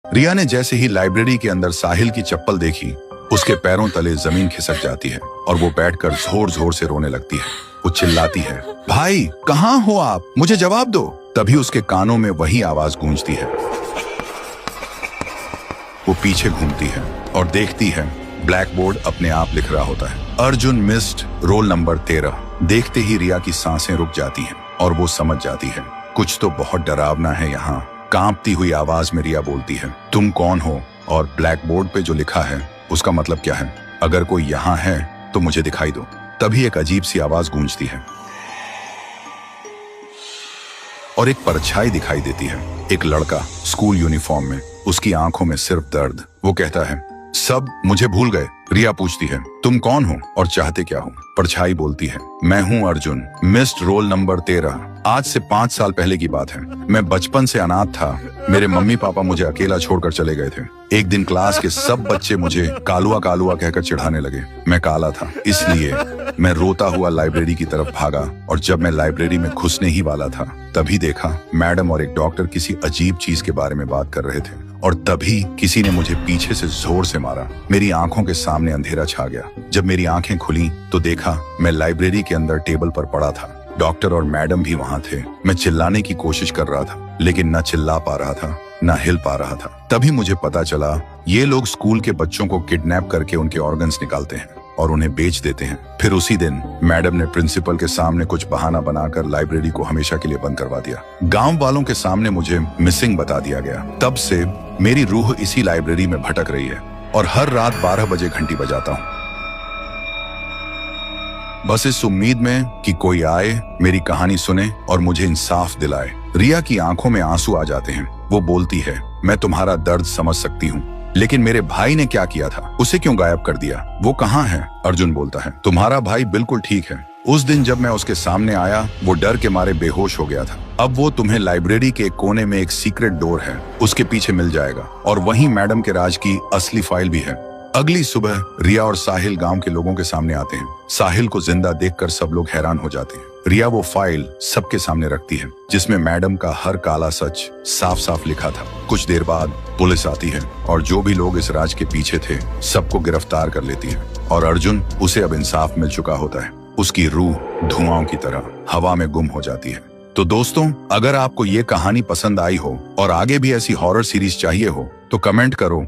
रिया ने जैसे ही लाइब्रेरी के अंदर साहिल की चप्पल देखी, उसके पैरों तले जमीन खिसक जाती है और वो बैठकर जोर जोर से रोने लगती है। वो चिल्लाती है, भाई कहाँ हो आप, मुझे जवाब दो। तभी उसके कानों में वही आवाज गूंजती है। वो पीछे घूमती है और देखती है ब्लैक बोर्ड अपने आप लिख रहा होता है, अर्जुन मिस्ड रोल नंबर 13। देखते ही रिया की सांसें रुक जाती हैं और वो समझ जाती है कुछ तो बहुत डरावना है यहाँ। कांपती हुई आवाज में रिया बोलती है, तुम कौन हो और ब्लैक बोर्ड पे जो लिखा है उसका मतलब क्या है? अगर कोई यहाँ है तो मुझे दिखाई दो। तभी एक अजीब सी आवाज गूंजती है और एक परछाई दिखाई देती है। एक लड़का स्कूल यूनिफॉर्म में, उसकी आंखों में सिर्फ दर्द। वो कहता है, सब मुझे भूल गए। रिया पूछती है, तुम कौन हो और चाहते क्या हो? परछाई बोलती है, मैं हूँ अर्जुन, मिस्ड रोल नंबर 13। आज से 5 साल पहले की बात है। मैं बचपन से अनाथ था। मेरे मम्मी पापा मुझे अकेला छोड़कर चले गए थे। एक दिन क्लास के सब बच्चे मुझे कालुआ कालुआ कहकर चिढ़ाने लगे। मैं काला था, इसलिए मैं रोता हुआ लाइब्रेरी की तरफ भागा और जब मैं लाइब्रेरी में घुसने ही वाला था तभी देखा मैडम और एक डॉक्टर किसी अजीब चीज के बारे में बात कर रहे थे और तभी किसी ने मुझे पीछे से जोर से मारा। मेरी आंखों के सामने अंधेरा छा गया। जब मेरी आंखें खुली तो देखा मैं लाइब्रेरी के अंदर टेबल पर पड़ा था। डॉक्टर और मैडम भी वहां थे। मैं चिल्लाने की कोशिश कर रहा था लेकिन न चिल्ला पा रहा था न हिल पा रहा था। तभी मुझे पता चला ये लोग स्कूल के बच्चों को किडनैप करके उनके ऑर्गन्स निकालते हैं और उन्हें बेच देते हैं। फिर उसी दिन मैडम ने प्रिंसिपल के सामने कुछ बहाना बनाकर लाइब्रेरी को हमेशा के लिए बंद करवा दिया। गांव वालों के सामने मुझे मिसिंग बता दिया गया। तब से मेरी रूह इसी लाइब्रेरी में भटक रही है और हर रात 12 बजे घंटी बजाता हूँ, बस इस उम्मीद में कि कोई आए, मेरी कहानी सुने और मुझे इंसाफ दिलाए। रिया की आंखों में आंसू आ जाते हैं। वो बोलती है, मैं तुम्हारा दर्द समझ सकती हूँ, लेकिन मेरे भाई ने क्या किया था? उसे क्यों गायब कर दिया? वो कहाँ है? अर्जुन बोलता है, तुम्हारा भाई बिल्कुल ठीक है। उस दिन जब मैं उसके सामने आया वो डर के मारे बेहोश हो गया था। अब वो तुम्हें लाइब्रेरी के कोने में एक सीक्रेट डोर है, उसके पीछे मिल जाएगा और वहीं मैडम के राज की असली फाइल भी है। अगली सुबह रिया और साहिल गांव के लोगों के सामने आते हैं। साहिल को जिंदा देखकर सब लोग हैरान हो जाते हैं। रिया वो फाइल सबके सामने रखती है जिसमें मैडम का हर काला सच साफ साफ लिखा था। कुछ देर बाद पुलिस आती है और जो भी लोग इस राज के पीछे थे सबको गिरफ्तार कर लेती है और अर्जुन, उसे अब इंसाफ मिल चुका होता है। उसकी रूह धुआं की तरह हवा में गुम हो जाती है। तो दोस्तों, अगर आपको ये कहानी पसंद आई हो और आगे भी ऐसी हॉरर सीरीज चाहिए हो तो कमेंट करो